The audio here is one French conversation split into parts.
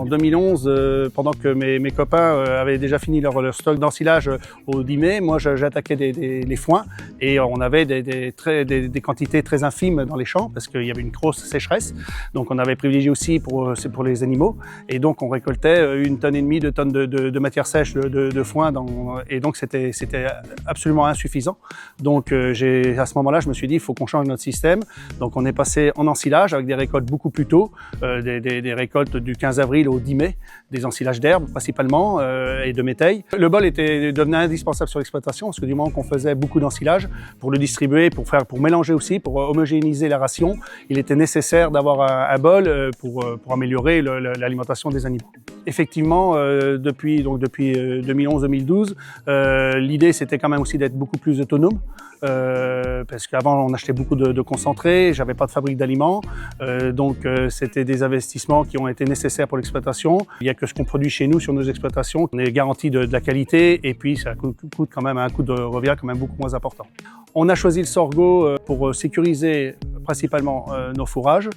2011, pendant que mes copains avaient déjà fini leur stock d'ensilage au 10 mai, moi j'attaquais les foins et on avait des quantités très infimes dans les champs parce qu'il y avait une grosse sécheresse. Donc on avait privilégié aussi pour les animaux et donc on récoltait 1,5 tonne, 2 tonnes de matière sèche de foin et donc c'était absolument insuffisant. Donc à ce moment-là, je me suis dit il faut qu'on change notre système. Donc on est passé en ensilage avec des récoltes beaucoup plus tôt, des récoltes du 15 avril au 10 mai, des ensilages d'herbes principalement et de métailles. Le bol devenait indispensable sur l'exploitation parce que du moment qu'on faisait beaucoup d'ensilage pour le distribuer, pour mélanger aussi, pour homogénéiser la ration, il était nécessaire d'avoir un bol pour améliorer l'alimentation des animaux. Effectivement, depuis 2011-2012, l'idée c'était quand même aussi d'être beaucoup plus autonome. Parce qu'avant on achetait beaucoup de concentrés, j'avais pas de fabrique d'aliments, donc c'était des investissements qui ont été nécessaires pour l'exploitation. Il n'y a que ce qu'on produit chez nous sur nos exploitations, on est garanti de la qualité et puis ça coûte quand même un coût de revient quand même beaucoup moins important. On a choisi le sorgho pour sécuriser principalement nos fourrages.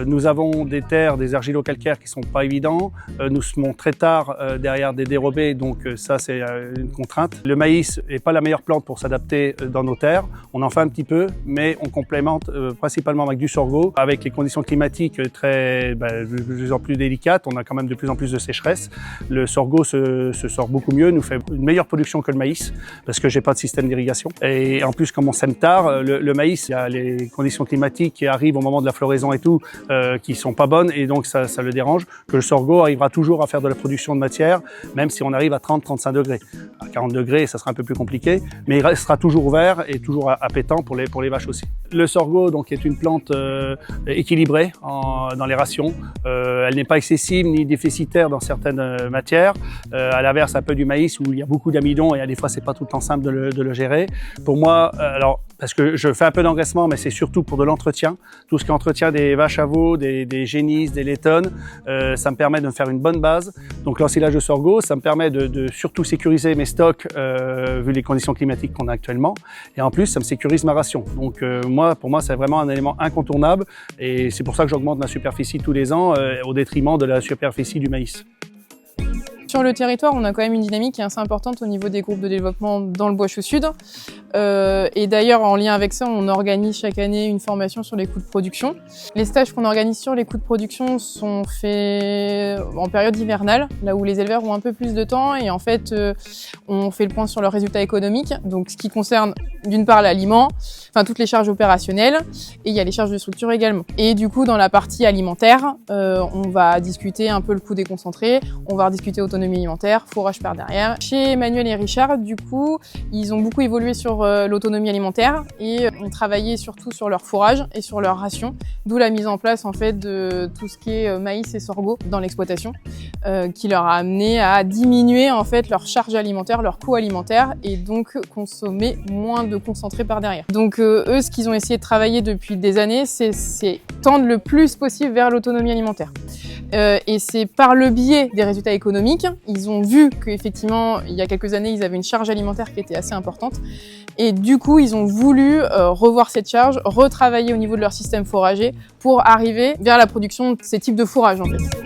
Nous avons des terres, des argilo-calcaires qui sont pas évidents. Nous semons très tard derrière des dérobés, donc ça c'est une contrainte. Le maïs est pas la meilleure plante pour s'adapter dans nos terres. On en fait un petit peu, mais on complémente principalement avec du sorgho. Avec les conditions climatiques de plus en plus délicates, on a quand même de plus en plus de sécheresse. Le sorgho se sort beaucoup mieux, nous fait une meilleure production que le maïs, parce que j'ai pas de système d'irrigation. Et en plus, comme on sème tard, le maïs, il y a les conditions climatiques qui arrivent au moment de la floraison et tout, qui sont pas bonnes, et donc ça le dérange. Que le sorgho arrivera toujours à faire de la production de matière, même si on arrive à 30-35 degrés. À 40 degrés, ça sera un peu plus compliqué, mais il restera toujours vert et toujours appétant pour les vaches aussi. Le sorgho donc est une plante équilibrée dans les rations. Elle n'est pas excessive ni déficitaire dans certaines matières. À l'inverse un peu du maïs où il y a beaucoup d'amidon et des fois c'est pas tout le temps simple de le gérer. Pour moi, alors parce que je fais un peu d'engraissement, mais c'est surtout pour de l'entretien. Tout ce qui est entretien des vaches à veau, des génisses, des laitonnes, ça me permet de me faire une bonne base. Donc l'ensilage de sorgho, ça me permet de surtout sécuriser mes stocks vu les conditions climatiques qu'on a actuellement. Et en plus, ça me sécurise ma ration. Donc pour moi, c'est vraiment un élément incontournable. Et c'est pour ça que j'augmente ma superficie tous les ans au détriment de la superficie du maïs. Sur le territoire, on a quand même une dynamique qui est assez importante au niveau des groupes de développement dans le Bois-Chaud Sud. Et d'ailleurs, en lien avec ça, on organise chaque année une formation sur les coûts de production. Les stages qu'on organise sur les coûts de production sont faits en période hivernale, là où les éleveurs ont un peu plus de temps. Et en fait, on fait le point sur leurs résultats économiques, donc ce qui concerne d'une part l'aliment, enfin toutes les charges opérationnelles, et il y a les charges de structure également. Et du coup, dans la partie alimentaire, on va discuter un peu le coût des concentrés, on va rediscuter autonomie alimentaire, fourrage par derrière. Chez Emmanuel et Richard, du coup, ils ont beaucoup évolué sur l'autonomie alimentaire et ont travaillé surtout sur leur fourrage et sur leur ration, d'où la mise en place en fait de tout ce qui est maïs et sorgho dans l'exploitation, qui leur a amené à diminuer en fait leur charge alimentaire, leur coût alimentaire et donc consommer moins de concentré par derrière. Donc eux, ce qu'ils ont essayé de travailler depuis des années, c'est tendre le plus possible vers l'autonomie alimentaire. Et c'est par le biais des résultats économiques, ils ont vu qu'effectivement, il y a quelques années, ils avaient une charge alimentaire qui était assez importante. Et du coup, ils ont voulu revoir cette charge, retravailler au niveau de leur système fourrager pour arriver vers la production de ces types de fourrage en fait.